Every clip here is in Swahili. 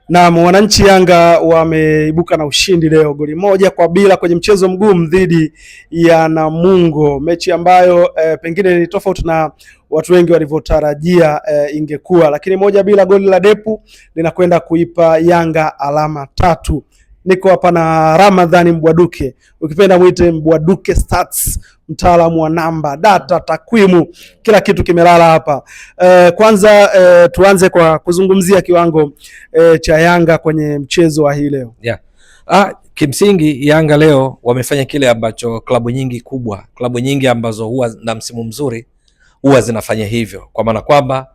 Na wananchi Yanga wameibuka na ushindi leo goli 1-0 kwenye mchezo mgumu dhidi ya Namungo, mechi ambayo pengine ni tofauti na watu wengi walivyotarajia ingekuwa, lakini 1-0 goli la Depu linakwenda kuipa Yanga alama 3. Niko hapa na Ramadhani Mbwaduke, ukipenda mwite Mbwaduke Stats, mtaalamu wa namba, data, takwimu, kila kitu kimelala hapa. Kwanza tuanze kwa kuzungumzia kiwango cha Yanga kwenye mchezo wa hii leo. Yeah. Kimsingi Yanga leo wamefanya kile ambacho klabu nyingi kubwa, klabu nyingi ambazo huwa na msimu mzuri huwa zinafanya hivyo, kwa maana kwamba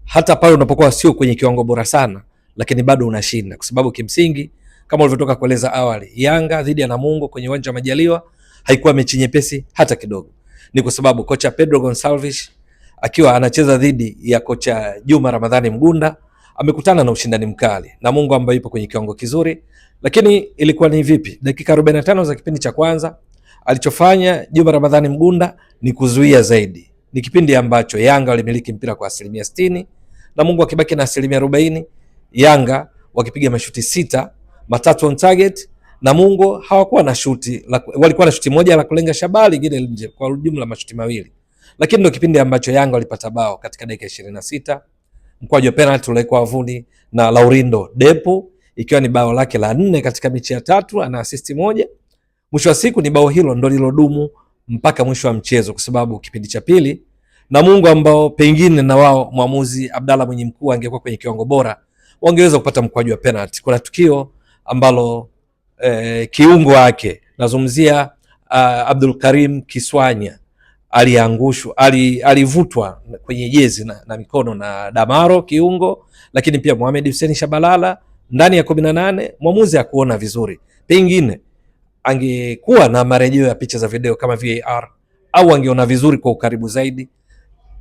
hata pale unapokuwa sio kwenye kiwango bora sana, lakini bado unashinda, kwa sababu kimsingi kama ulivyotoka kueleza awali, Yanga dhidi ya Namungo kwenye uwanja wa Majaliwa haikuwa mechi nyepesi hata kidogo. Ni kwa sababu kocha Pedro Gonçalves akiwa anacheza dhidi ya kocha Juma Ramadhani Mgunda amekutana na ushindani mkali. Namungo ambaye ipo kwenye kiwango kizuri, lakini ilikuwa ni vipi? Dakika 45 za kipindi cha kwanza alichofanya Juma Ramadhani Mgunda ni kuzuia zaidi. Ni kipindi ambacho Yanga walimiliki mpira kwa 60%, Namungo akibaki na 40%, Yanga wakipiga mashuti 6, 3 on target. Namungo hawakuwa na shuti, walikuwa na shuti moja la kulenga shabaha, lingine nje, kwa jumla mashuti mawili. Lakini ndio kipindi ambacho Yanga walipata bao katika dakika 26, mkwaju wa penalty ulikuwa wavuni na Laurindo Depu, ikiwa ni bao lake la 4 katika mechi ya 3, ana assist moja. Mwisho wa siku ni bao hilo ndio lilodumu mpaka mwisho wa mchezo, kwa sababu kipindi cha pili Namungo ambao pengine na wao mwamuzi Abdalla Mwenye Mkuu angekuwa kwenye kiwango bora, wangeweza kupata mkwaju wa penalty. Kuna tukio ambalo kiungo wake, nazungumzia Abdul Karim Kiswanya, aliangushwa, alivutwa kwenye jezi na mikono na Damaro kiungo, lakini pia Mohamed Hussein Shabalala ndani ya 18. Mwamuzi hakuona vizuri, pengine angekuwa na marejeo ya picha za video kama VAR au angeona vizuri kwa ukaribu zaidi,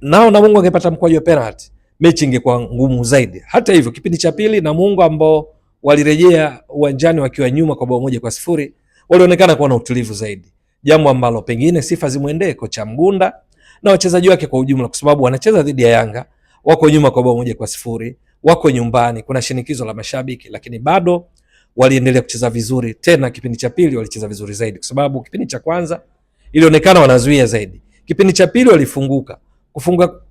nao Namungo angepata mkwaju wa penalty, mechi ingekuwa ngumu zaidi. Hata hivyo kipindi cha pili Namungo ambao walirejea uwanjani wakiwa nyuma kwa bao 1-0 walionekana kuwa na utulivu zaidi, jambo ambalo pengine sifa zimuendee kocha Mgunda na wachezaji wake kwa ujumla, kwa sababu wanacheza dhidi ya Yanga, wako nyuma kwa bao 1-0, wako nyumbani, kuna shinikizo la mashabiki, lakini bado waliendelea kucheza vizuri. Tena kipindi cha pili walicheza vizuri zaidi, kwa sababu kipindi cha kwanza ilionekana wanazuia zaidi, kipindi cha pili walifunguka.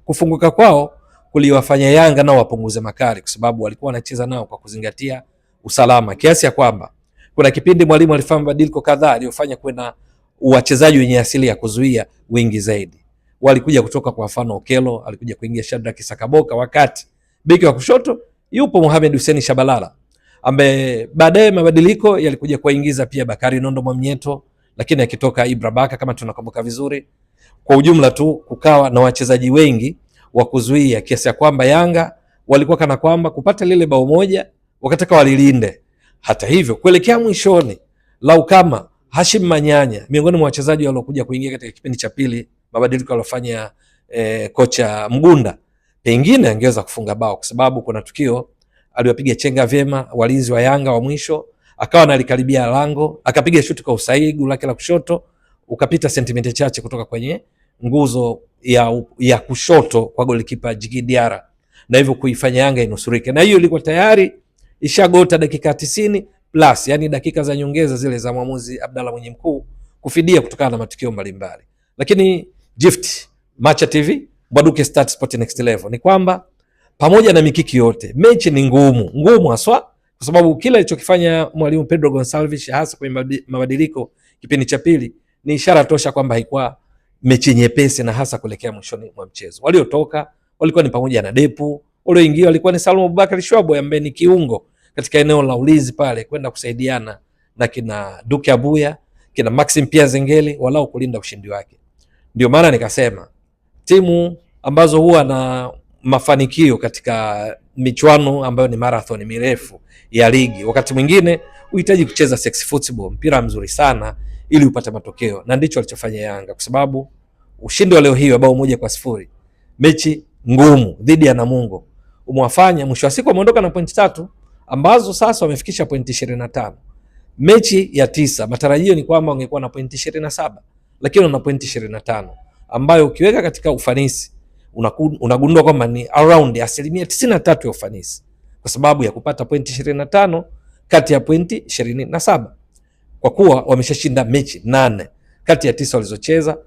Kufunguka kwao kuliwafanya Yanga nao wapunguze makali, kwa sababu walikuwa wanacheza nao kwa kuzingatia usalama, kiasi ya kwamba kuna kipindi mwalimu alifanya mabadiliko kadhaa aliyofanya kwenda wachezaji wenye asili ya kuzuia wingi zaidi. Walikuja kutoka kwa mfano Okelo, alikuja kuingia Shadrack Sakaboka, wakati beki wa kushoto yupo Mohamed Hussein Shabalala, ambaye baadaye mabadiliko yalikuja kuingiza pia Bakari Nondo Mwamnyeto, lakini akitoka Ibra Baka kama tunakumbuka vizuri. Kwa ujumla tu kukawa na wachezaji wengi wa kuzuia, kiasi ya kwamba Yanga walikuwa kana kwamba kupata lile bao moja wakataka walilinde. Hata hivyo kuelekea mwishoni, lau kama Hashim Manyanya miongoni mwa wachezaji waliokuja kuingia katika kipindi cha pili, mabadiliko aliyofanya kocha Mgunda, pengine angeweza kufunga bao, kwa sababu kuna tukio aliwapiga chenga vyema walinzi wa Yanga wa mwisho, akawa analikaribia lango, akapiga shuti kwa usahihi, goli lake la kushoto ukapita sentimita chache kutoka kwenye nguzo ya kushoto kwa golikipa Djigui Diarra, na hivyo kuifanya Yanga inusurike. Na hiyo ilikuwa tayari ishagota dakika 90 plus, yani dakika za nyongeza zile za mwamuzi Abdalla Mwenye Mkuu kufidia kutokana na matukio mbalimbali. Lakini gift Macha TV, Mbwaduke Stats Sport Next Level, ni kwamba pamoja na mikiki yote, mechi ni ngumu haswa, kwa sababu kila alichokifanya mwalimu Pedro Gonçalves hasa kwenye mabadiliko kipindi cha pili ni ishara tosha kwamba haikuwa mechi nyepesi, na hasa kuelekea mwishoni mwa mchezo. Waliotoka walikuwa ni pamoja na Depu, walioingia walikuwa ni Salum Abubakar Shwabo ambaye ni kiungo katika eneo la ulinzi pale, kwenda kusaidiana na kina Duke Abuya, kina Maxim Pia Zengeli, walao kulinda ushindi wake. Ndio maana nikasema timu ambazo huwa na mafanikio katika michuano ambayo ni marathon mirefu ya ligi, wakati mwingine uhitaji kucheza sexy football, mpira mzuri sana, ili upate matokeo, na ndicho alichofanya Yanga, kwa sababu ushindi wa leo hii wa bao 1-0, mechi ngumu dhidi ya Namungo, umewafanya mwisho wa siku wameondoka na pointi 3 ambazo sasa wamefikisha pointi 25. Mechi ya 9 matarajio ni kwamba wangekuwa na pointi 27, lakini wana pointi 25, ambayo ukiweka katika ufanisi unagundua kwamba ni around 93% ya ufanisi. kwa sababu ya kupata pointi 25 kati ya pointi 27, kwa kuwa wameshashinda mechi 8 kati ya 9 walizocheza.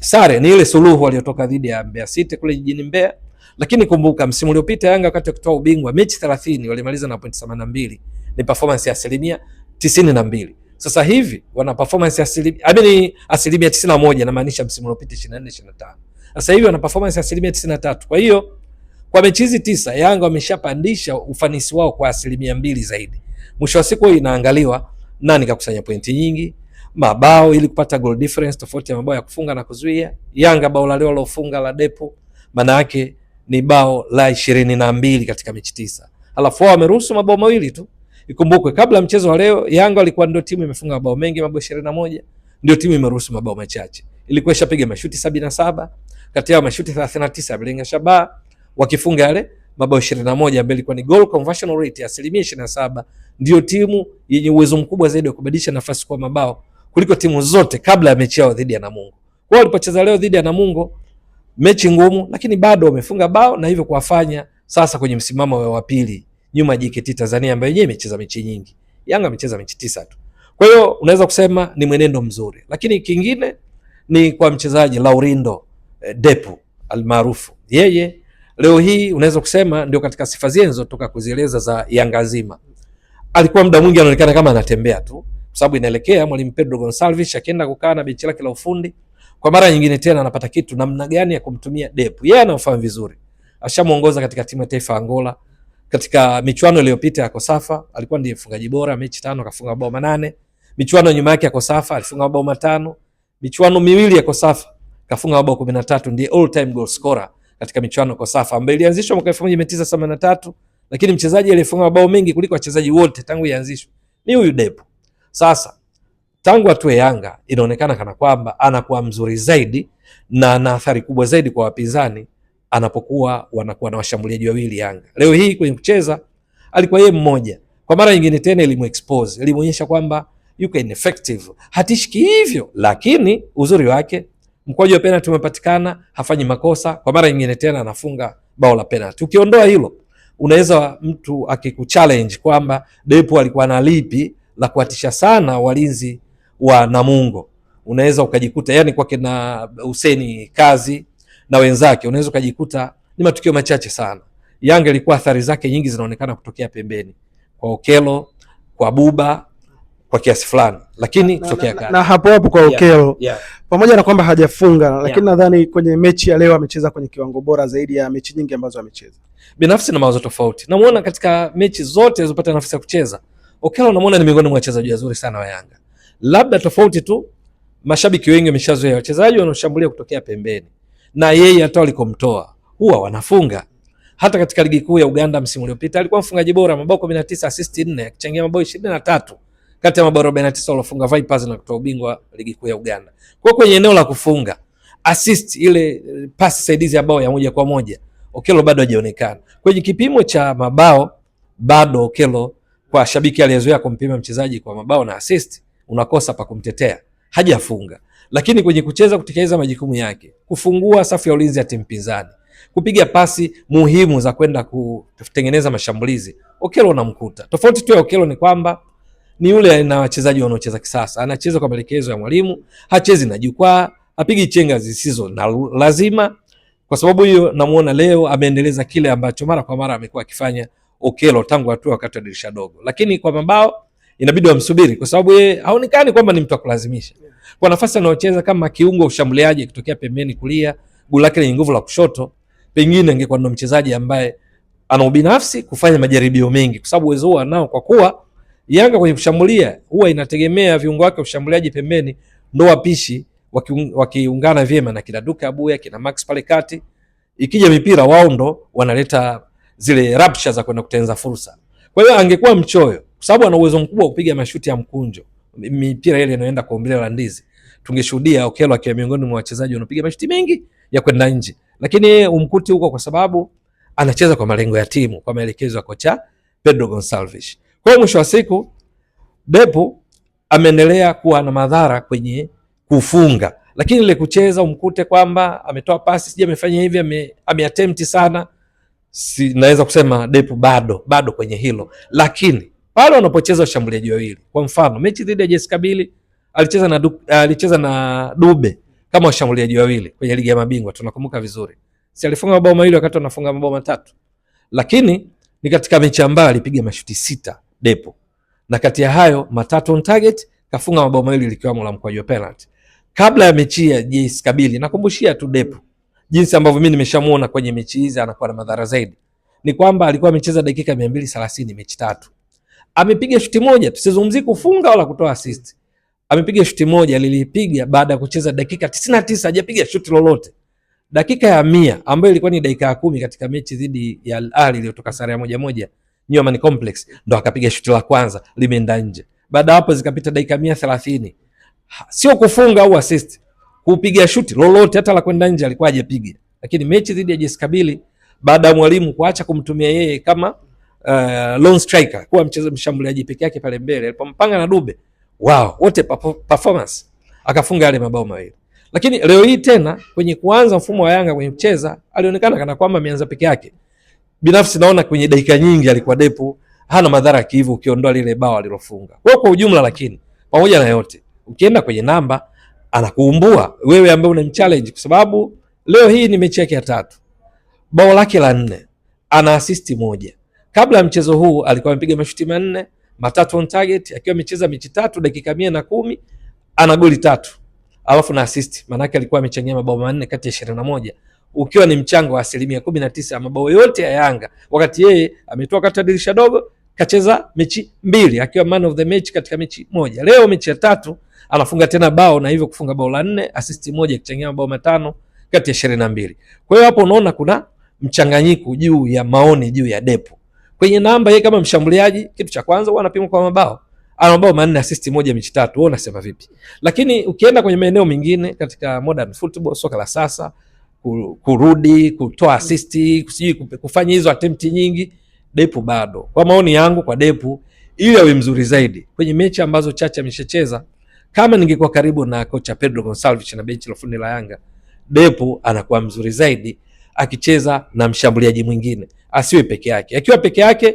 Sare ni ile suluhu waliotoka dhidi ya Mbeya City kule jijini Mbeya. Lakini kumbuka msimu uliopita Yanga wakati wakitoa ubingwa mechi 30 walimaliza na pointi 82, ni performance ya 92%. Sasa hivi wana performance ya asilimia 91, na maanisha msimu uliopita 24-25. Sasa hivi wana performance ya 93%. Kwa hiyo kwa mechi hizi 9 Yanga wameshapandisha ufanisi wao kwa 2% zaidi. Mwisho wa siku inaangaliwa nani kakusanya pointi nyingi, mabao, ili kupata goal difference, tofauti ya mabao ya kufunga na kuzuia. Yanga bao la leo alofunga la Depo maana yake ni bao la 22 katika mechi 9. Halafu wao wameruhusu mabao mawili tu. Ikumbukwe kabla mchezo wa leo Yanga walikuwa ndio timu imefunga mabao mengi, mabao 21, ndio timu imeruhusu mabao machache. Ilikuwa ishapiga mashuti 77, kati yao mashuti 39 yamelenga shabaha, wakifunga yale mabao 21 ambayo ilikuwa ni goal conversion rate ya 27%. Ndio timu yenye uwezo mkubwa zaidi wa kubadilisha nafasi kwa mabao kuliko timu zote kabla ya mechi yao dhidi ya Namungo. Kwa walipocheza leo dhidi ya Namungo, mechi ngumu, lakini bado wamefunga bao na hivyo kuwafanya sasa kwenye msimamo wa pili nyuma JKT Tanzania ambayo yenyewe imecheza mechi nyingi. Yanga amecheza mechi 9 tu. Kwa hiyo unaweza kusema ni mwenendo mzuri. Lakini kingine ni kwa mchezaji Laurindo Depu almaarufu. Yeye leo hii unaweza kusema ndio katika sifa zenzo toka kuzieleza za Yanga nzima. Alikuwa muda mwingi anaonekana kama anatembea tu, kwa sababu inaelekea mwalimu Pedro Gonçalves akienda kukaa na benchi lake la ufundi kwa mara nyingine tena anapata kitu namna gani ya kumtumia Depu. Yeye anafahamu vizuri. Ashamuongoza katika timu ya taifa Angola. Katika michuano iliyopita ya Kosafa alikuwa ndiye mfungaji bora, mechi 5 akafunga mabao 8. Michuano nyuma yake ya Kosafa alifunga mabao 5. Michuano miwili ya Kosafa kafunga mabao 13, ndiye all time goal scorer katika michuano ya Kosafa ambayo ilianzishwa mwaka 1983, lakini mchezaji aliyefunga mabao mengi kuliko wachezaji wote tangu ianzishwe ni huyu Depu. Sasa tangu atue Yanga inaonekana kana kwamba anakuwa mzuri zaidi na ana athari kubwa zaidi kwa wapinzani anapokuwa wanakuwa na washambuliaji wawili Yanga. Leo hii kwenye kucheza alikuwa yeye mmoja. Kwa mara nyingine tena ilimuexpose, ilimuonyesha kwamba yuko ineffective, hatishiki hivyo, lakini uzuri wake mkwaju wa penalty umepatikana, hafanyi makosa. Kwa mara nyingine tena anafunga bao la penalty. Ukiondoa hilo, unaweza mtu akikuchallenge kwamba Depo alikuwa na lipi la kuatisha sana walinzi wa Namungo, unaweza ukajikuta yani kwa kina Hussein Kazi na wenzake, unaweza ukajikuta ni matukio machache sana. Yanga ilikuwa athari zake nyingi zinaonekana kutokea pembeni kwa Okelo, kwa Buba kwa kiasi fulani, lakini kutokea kati na hapo kwa Okelo pamoja na kwamba hajafunga, lakini nadhani kwenye mechi ya leo amecheza kwenye kiwango bora zaidi ya mechi nyingi ambazo amecheza. Binafsi na mawazo tofauti, namuona katika mechi zote zilizopata nafasi ya kucheza Okelo, namuona ni miongoni mwa wachezaji wazuri sana wa Yanga. Labda tofauti tu, mashabiki wengi wameshazoea wachezaji wanaoshambulia kutokea pembeni, na yeye hata alikomtoa huwa wanafunga. Hata katika ligi kuu ya Uganda msimu uliopita alikuwa mfungaji bora, mabao 19, assist 4, akichangia mabao 23 kati ya mabao 49 waliofunga Vipers na kutoa ubingwa ligi kuu ya Uganda. Kwa kwenye eneo la kufunga, assist, ile pasi saidizi ya bao ya moja kwa moja, Okelo bado hajaonekana. Kwenye kipimo cha mabao bado Okelo, kwa shabiki aliyezoea kumpima mchezaji kwa mabao na assist, unakosa pa kumtetea, hajafunga. Lakini kwenye kucheza, kutekeleza majukumu yake, kufungua safu ya ulinzi ya timu pinzani, kupiga pasi muhimu za kwenda kutengeneza mashambulizi, Okelo unamkuta. Tofauti tu ya Okelo ni kwamba ni yule na wachezaji wanaocheza kisasa, anacheza kwa maelekezo ya mwalimu, hachezi na jukwaa, apigi chenga zisizo na lazima. Kwa sababu hiyo namuona leo ameendeleza kile ambacho mara kwa mara amekuwa akifanya Okelo tangu hatua wakati wa dirisha dogo. Lakini kwa mabao inabidi wamsubiri, kwa sababu yeye haonekani kwamba ni mtu wa kulazimisha. Kwa nafasi anayocheza kama kiungo ushambuliaji kutokea pembeni kulia, goli lake lenye nguvu la kushoto, pengine angekuwa ndo mchezaji ambaye ana ubinafsi kufanya majaribio mengi, kwa sababu uwezo huo anao. Kwa kuwa Yanga kwenye kushambulia huwa inategemea viungo wake ushambuliaji pembeni ndo wapishi wakiungana vyema na kina Duka Abuya, kina Max pale kati, ikija mipira wao ndo wanaleta zile rapsha za kwenda kutengeneza fursa. Kwa hiyo angekuwa mchoyo, kwa sababu ana uwezo mkubwa kupiga mashuti ya mkunjo, mipira ile inayoenda kwa umbile la ndizi, tungeshuhudia Okelo akiwa miongoni mwa wachezaji wanaopiga mashuti mengi ya kwenda nje. Lakini umkuti huko kwa sababu anacheza kwa malengo ya timu, kwa maelekezo ya kocha Pedro Gonçalves. Kwa hiyo mwisho wa siku Depo ameendelea kuwa na madhara kwenye kufunga, lakini ile kucheza umkute kwamba ametoa pasi, sije amefanya hivi, ameattempt sana, naweza kusema Depu bado kwenye hilo, lakini pale wanapocheza washambuliaji wawili, kwa mfano mechi dhidi ya JS Kabylie alicheza na Dube kama washambuliaji wawili kwenye ligi ya mabingwa, tunakumbuka vizuri. Si alifunga mabao mawili wakati anafunga mabao matatu, lakini ni katika mechi ambayo alipiga mashuti 6 Depu, na kati ya hayo 3 on target, kafunga mabao mawili likiwamo la mkwaju wa penalty. Kabla ya mechi ya JS Kabylie, nakumbushia tu Depu jinsi ambavyo mimi nimeshamuona kwenye mechi hizi anakuwa na madhara zaidi, ni kwamba alikuwa amecheza dakika 230 mechi 3. Amepiga shuti moja, tusizungumzie kufunga wala kutoa assist. Amepiga shuti moja, lilipiga baada ya kucheza dakika 99, hajapiga shuti lolote. Dakika ya 100 ambayo ilikuwa ni dakika ya 10 katika mechi dhidi ya Al Ahly iliyotoka sare ya 1-1 New Amaan Complex, ndo akapiga shuti la kwanza, limeenda nje. Baada hapo zikapita dakika 130. Sio kufunga au assist, kupiga shuti lolote hata la kwenda nje alikuwa hajapiga. Lakini mechi dhidi ya JS Kabylie, baada ya mwalimu kuacha kumtumia yeye kama lone striker, kuwa mshambuliaji peke yake pale mbele, alipompanga na Dube, wote performance, akafunga yale mabao mawili. Lakini leo hii tena kwenye kuanza mfumo wa Yanga kwenye kucheza, alionekana kana kwamba ameanza peke yake. Binafsi naona kwenye dakika nyingi alikuwa Depu hana madhara kivu, ukiondoa lile bao alilofunga. Kwa ujumla, lakini pamoja na yote, ukienda kwenye namba anakuumbua wewe ambaye unamchallenge, kwa sababu leo hii ni mechi yake ya 3. Bao lake la 4, ana assist 1. Kabla ya mchezo huu alikuwa amepiga mashuti 4, 3 on target, akiwa amecheza mechi 3 dakika 110, ana goli 3. Alafu na assist, maana yake alikuwa amechangia mabao 4 kati ya 21, ukiwa ni mchango wa 19% ya mabao yote ya Yanga, wakati yeye ametoka katika dirisha dogo, kacheza mechi 2 akiwa man of the match katika mechi 1. Leo mechi ya 3 anafunga tena bao na hivyo kufunga bao la 4, assist 1, akichangia mabao 5 kati ya 22. Kwa hiyo hapo unaona kuna mchanganyiko juu ya maoni juu ya Depu. Kwenye namba yeye kama mshambuliaji, kitu cha kwanza huwa anapimwa kwa mabao. Ana mabao 4, assist 1 mechi 3. Wewe unasema vipi? Lakini ukienda kwenye maeneo mengine katika modern football, soka la sasa, kurudi, kutoa assist, kufanya hizo attempt nyingi, Depu bado. Kwa maoni yangu, kwa Depu ili awe mzuri zaidi kwenye mechi ambazo Chacha ameshacheza, kama ningekuwa karibu na kocha Pedro Gonçalves na benchi la fundi la Yanga, Depu anakuwa mzuri zaidi akicheza na mshambuliaji mwingine, asiwe peke yake. Akiwa peke yake,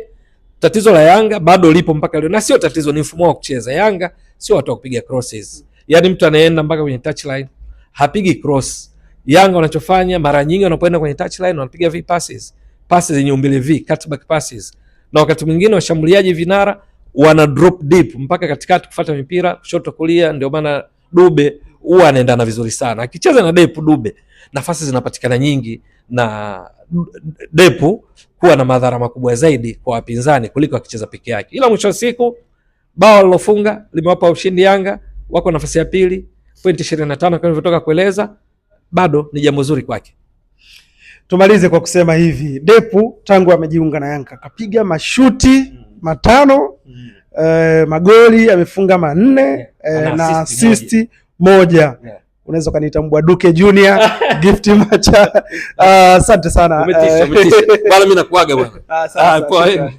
tatizo la Yanga bado lipo mpaka leo, na sio tatizo, ni mfumo wa kucheza. Yanga sio watu wa kupiga crosses, yani mtu anaenda mpaka kwenye touchline hapigi cross. Yanga wanachofanya mara nyingi, wanapoenda kwenye touchline wanapiga v passes zenye umbile v, cutback passes, na wakati mwingine washambuliaji vinara wana drop deep mpaka katikati kufuata mipira kushoto kulia. Ndio maana Dube huwa anaendana vizuri sana akicheza na Depu. Dube nafasi zinapatikana nyingi, na Depu kuwa na madhara makubwa zaidi kwa wapinzani kuliko akicheza peke yake. Ila mwisho wa siku bao alilofunga limewapa ushindi Yanga, wako nafasi ya pili, pointi 25 kama nilivyotoka kueleza, bado ni jambo zuri kwake. Tumalize kwa kusema hivi, Depu tangu amejiunga na Yanga kapiga mashuti 5, magoli amefunga 4, na assist 1. Unaweza kaniita Mbwa Duke Junior Gift Macha. Asante sana. Umetisha. Bwana mimi nakuaga bwana. Asante.